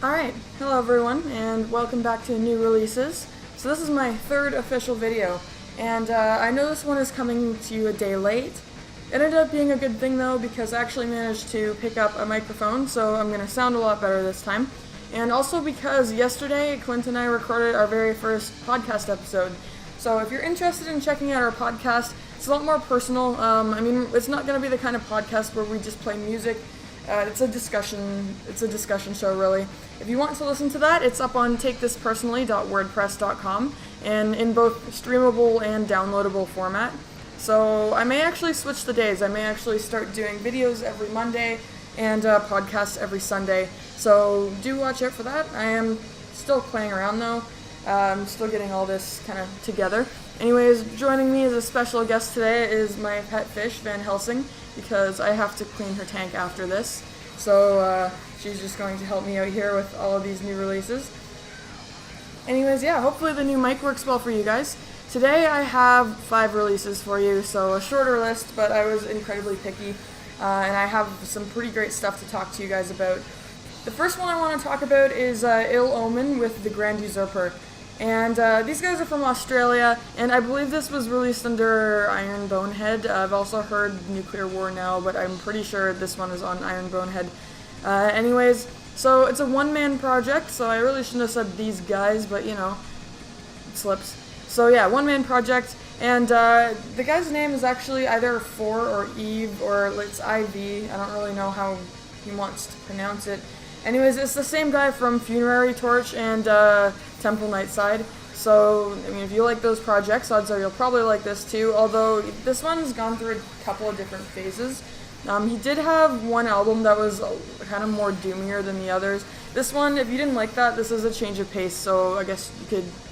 Alright, hello everyone, and welcome back to New Releases. So this is my third official video, and I know this one is coming to you a day late. It ended up being a good thing though, because I actually managed to pick up a microphone, so I'm going to sound a lot better this time. And also because yesterday, Clint and I recorded our very first podcast episode. So if you're interested in checking out our podcast, it's a lot more personal. It's not going to be the kind of podcast where we just play music. It's a discussion show, really. If you want to listen to that, it's up on takethispersonally.wordpress.com, and in both streamable and downloadable format. So I may actually switch the days. I may actually start doing videos every Monday and podcasts every Sunday. So do watch out for that. I am still playing around though. I'm still getting all this kind of together. Anyways, joining me as a special guest today is my pet fish, Van Helsing, because I have to clean her tank after this. So she's just going to help me out here with all of these new releases. Anyways, yeah, hopefully the new mic works well for you guys. Today I have 5 releases for you, so a shorter list, but I was incredibly picky, and I have some pretty great stuff to talk to you guys about. The first one I want to talk about is Omen with The Grand Usurper. And these guys are from Australia, and I believe this was released under Iron Bonehead. I've also heard Nuclear War now, but I'm pretty sure this one is on Iron Bonehead. Anyways, so it's a one-man project, so I really shouldn't have said these guys, but you know, it slips. So yeah, one-man project, and the guy's name is actually either For or Eve, or it's IV. I don't really know how he wants to pronounce it. Anyways, it's the same guy from Funerary Torch and Temple Nightside. So, I mean, if you like those projects, odds are you'll probably like this too, although this one's gone through a couple of different phases. He did have one album that was kind of more doomier than the others. This one, if you didn't like that, this is a change of pace, so I guess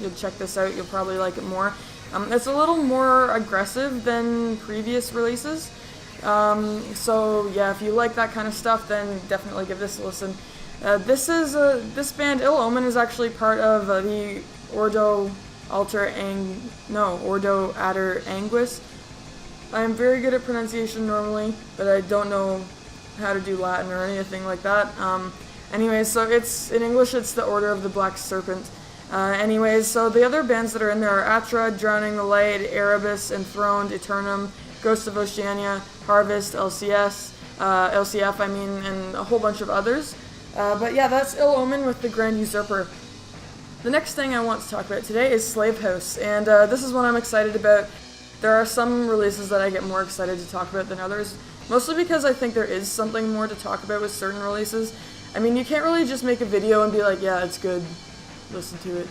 you'll check this out, you'll probably like it more. It's a little more aggressive than previous releases. So yeah, if you like that kind of stuff, then definitely give this a listen. This band, Ill Omen, is actually part of the Ordo Adder Anguis. I am very good at pronunciation normally, but I don't know how to do Latin or anything like that. Anyways, so in English it's the Order of the Black Serpent. Anyways, so the other bands that are in there are Atra, Drowning the Light, Erebus, Enthroned, Eternum, Ghost of Oceania, Harvest, LCF, and a whole bunch of others. But yeah, that's Ill Omen with The Grand Usurper. The next thing I want to talk about today is Slave House, and this is what I'm excited about. There are some releases that I get more excited to talk about than others, mostly because I think there is something more to talk about with certain releases. I mean, you can't really just make a video and be like, yeah, it's good, listen to it.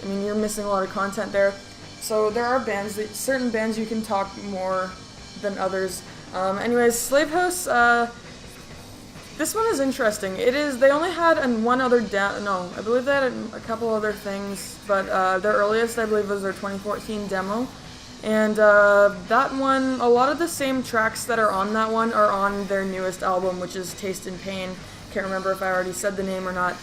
I mean, you're missing a lot of content there. So there are certain bands you can talk more than others. Anyways, Slave House, this one is interesting. They only had one other I believe they had a couple other things, but their earliest, I believe, was their 2014 demo. And that one, a lot of the same tracks that are on that one are on their newest album, which is Taste and Pain. Can't remember if I already said the name or not.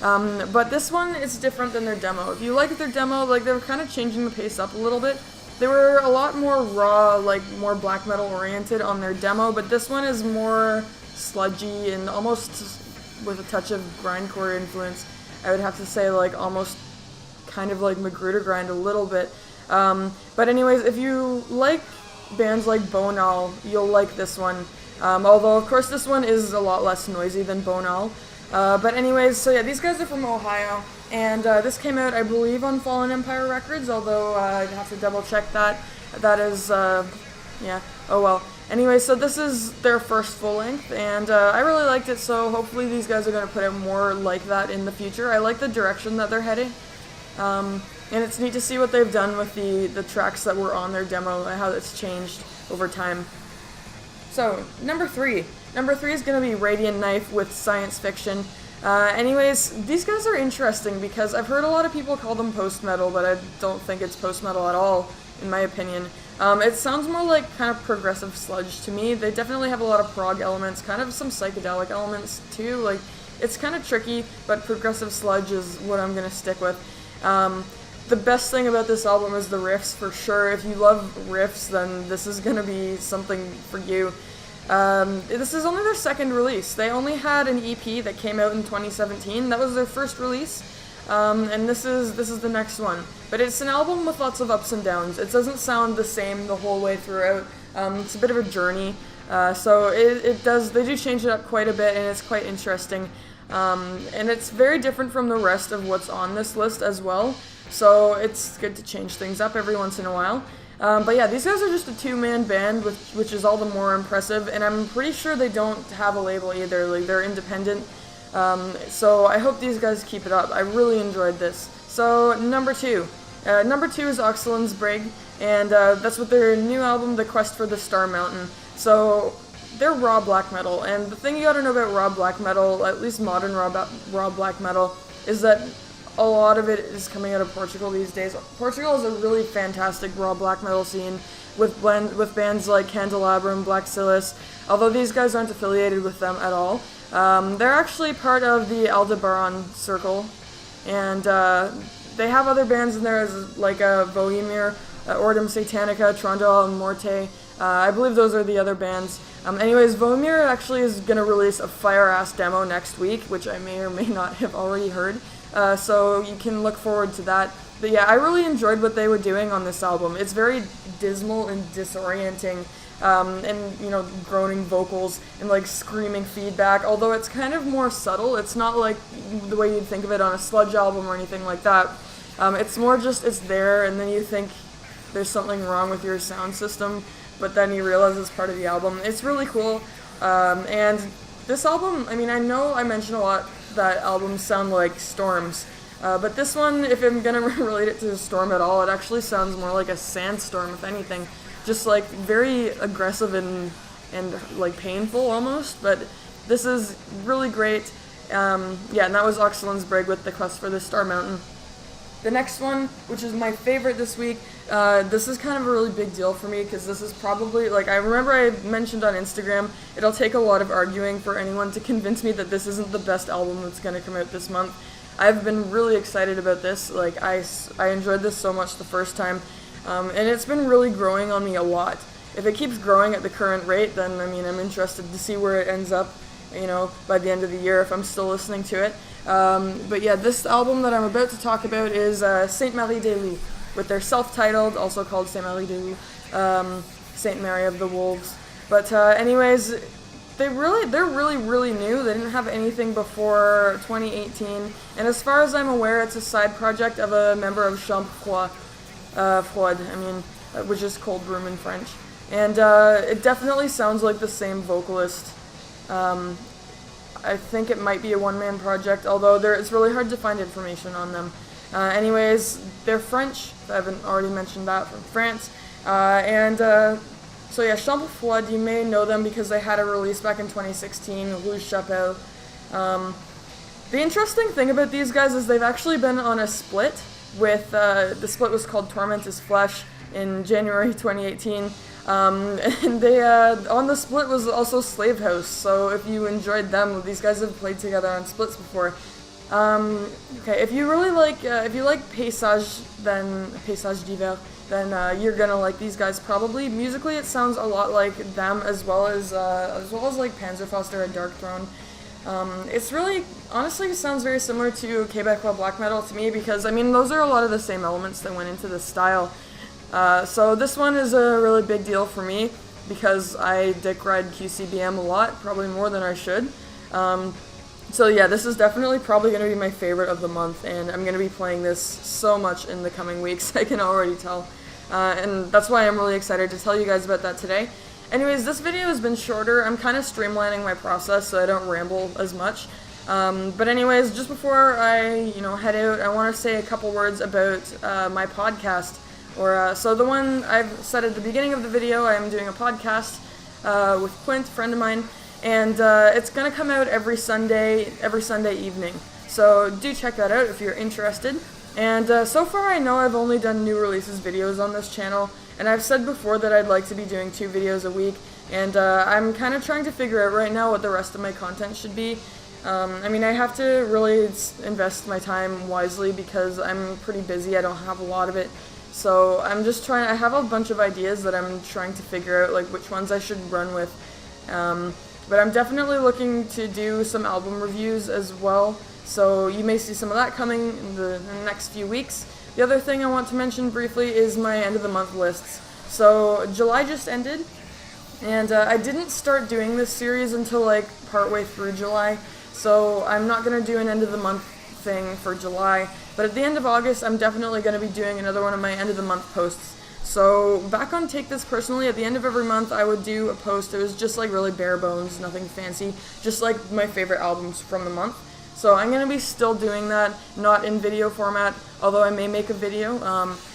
But this one is different than their demo. If you like their demo, like, they were kind of changing the pace up a little bit. They were a lot more raw, like more black metal oriented on their demo, but this one is more sludgy and almost with a touch of grindcore influence. I would have to say, like, almost kind of like Magruder Grind a little bit. But anyways, if you like bands like Bonal, you'll like this one. Although, of course, this one is a lot less noisy than Bonal. But anyways, so yeah, these guys are from Ohio, and this came out, I believe, on Fallen Empire Records, although I'd have to double check that. That is, yeah, oh well. Anyway, so this is their first full length, and I really liked it, so hopefully these guys are going to put out more like that in the future. I like the direction that they're heading, and it's neat to see what they've done with the tracks that were on their demo and how it's changed over time. So, number 3. Number 3 is going to be Radiant Knife with Science Fiction. Anyways, these guys are interesting because I've heard a lot of people call them post-metal, but I don't think it's post-metal at all, in my opinion. It sounds more like kind of progressive sludge to me. They definitely have a lot of prog elements, kind of some psychedelic elements too. Like, it's kind of tricky, but progressive sludge is what I'm going to stick with. The best thing about this album is the riffs, for sure. If you love riffs, then this is going to be something for you. This is only their second release. They only had an EP that came out in 2017. That was their first release, and this is the next one. But it's an album with lots of ups and downs. It doesn't sound the same the whole way throughout. It's a bit of a journey. So they do change it up quite a bit, and it's quite interesting. And it's very different from the rest of what's on this list as well. So it's good to change things up every once in a while. But yeah, these guys are just a two-man band, which is all the more impressive. And I'm pretty sure they don't have a label either. Like, they're independent. So I hope these guys keep it up. I really enjoyed this. So number two. Number two is Oxalen's Brig, and that's with their new album, The Quest for the Star Mountain. So they're raw black metal, and the thing you gotta know about raw black metal, at least modern raw black metal, is that a lot of it is coming out of Portugal these days. Portugal is a really fantastic raw black metal scene with bands like Candelabrum, Black Silas, although these guys aren't affiliated with them at all. They're actually part of the Aldebaran circle, and they have other bands in there as like Vohemir, Ordem Satanica, Trondal, and Morte. I believe those are the other bands. Anyways, Vohemir actually is going to release a fire-ass demo next week, which I may or may not have already heard. So you can look forward to that. But yeah, I really enjoyed what they were doing on this album. It's very dismal and disorienting, and, you know, groaning vocals and, like, screaming feedback, although it's kind of more subtle. It's not like the way you'd think of it on a sludge album or anything like that. It's more just, it's there, and then you think there's something wrong with your sound system, but then you realize it's part of the album. It's really cool, and this album, I mean, I know I mentioned a lot that albums sound like storms, but this one, if I'm gonna relate it to a storm at all, it actually sounds more like a sandstorm, if anything. Just like very aggressive and like painful almost, but this is really great. Yeah, and that was Oxalen's Brig with The Quest for the Star Mountain. The next one, which is my favorite this week, this is kind of a really big deal for me because this is probably, like, I remember I mentioned on Instagram, it'll take a lot of arguing for anyone to convince me that this isn't the best album that's going to come out this month. I've been really excited about this. Like, I enjoyed this so much the first time, and it's been really growing on me a lot. If it keeps growing at the current rate, then, I mean, I'm interested to see where it ends up, you know, by the end of the year if I'm still listening to it. But yeah, this album that I'm about to talk about is Sainte Marie des Loups, with their self-titled, also called Sainte Marie des Loups, Saint Mary of the Wolves. But anyways, they're really new. They didn't have anything before 2018, and as far as I'm aware, it's a side project of a member of Chambre Froide, which is cold room in French. And it definitely sounds like the same vocalist. I think it might be a one-man project, although it's really hard to find information on them. Anyways, they're French. I haven't already mentioned that, from France. So yeah, Chambre Froide, you may know them because they had a release back in 2016, Rouge Chapelle. The interesting thing about these guys is they've actually been on a split with, the split was called Torment is Flesh in January 2018. And they, on the split was also Slave House, so if you enjoyed them, these guys have played together on splits before. Okay, if you really like, if you like Paysage d'Hiver, then you're gonna like these guys probably. Musically, it sounds a lot like them, as well as like Panzerfaust and Dark Throne. It's really, honestly, sounds very similar to Quebecois black metal to me, because, I mean, those are a lot of the same elements that went into the style. So this one is a really big deal for me because I dick ride QCBM a lot, probably more than I should. So yeah, this is definitely probably going to be my favorite of the month, and I'm going to be playing this so much in the coming weeks, I can already tell. And that's why I'm really excited to tell you guys about that today. Anyways, this video has been shorter. I'm kind of streamlining my process so I don't ramble as much. But anyways, just before I, head out, I want to say a couple words about my podcast. So the one I've said at the beginning of the video, I am doing a podcast with Quint, a friend of mine, and it's going to come out every Sunday evening. So do check that out if you're interested. And so far I know I've only done new releases videos on this channel, and I've said before that I'd like to be doing 2 videos a week, and I'm kind of trying to figure out right now what the rest of my content should be. I have to really invest my time wisely because I'm pretty busy, I don't have a lot of it. So I have a bunch of ideas that I'm trying to figure out, like which ones I should run with. But I'm definitely looking to do some album reviews as well, so you may see some of that coming in the next few weeks. The other thing I want to mention briefly is my end of the month lists. So July just ended, and I didn't start doing this series until like partway through July, so I'm not going to do an end of the month thing for July, but at the end of August I'm definitely going to be doing another one of my end of the month posts. So back on Take This Personally, at the end of every month I would do a post. It was just like really bare bones, nothing fancy, just like my favorite albums from the month. So I'm going to be still doing that, not in video format, although I may make a video.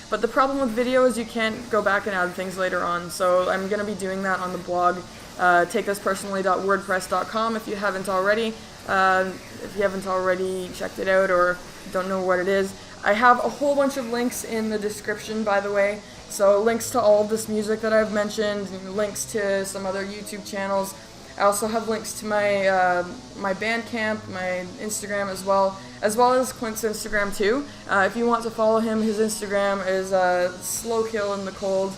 But the problem with video is you can't go back and add things later on, so I'm going to be doing that on the blog, takethispersonally.wordpress.com if you haven't already. If you haven't already checked it out or don't know what it is. I have a whole bunch of links in the description, by the way. So links to all of this music that I've mentioned, links to some other YouTube channels. I also have links to my my Bandcamp, my Instagram as well as Clint's Instagram too. If you want to follow him, his Instagram is Slowkill in the Cold.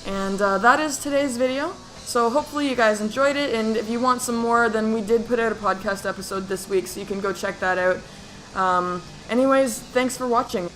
And that is today's video. So hopefully you guys enjoyed it, and if you want some more, then we did put out a podcast episode this week, so you can go check that out. Anyways, thanks for watching.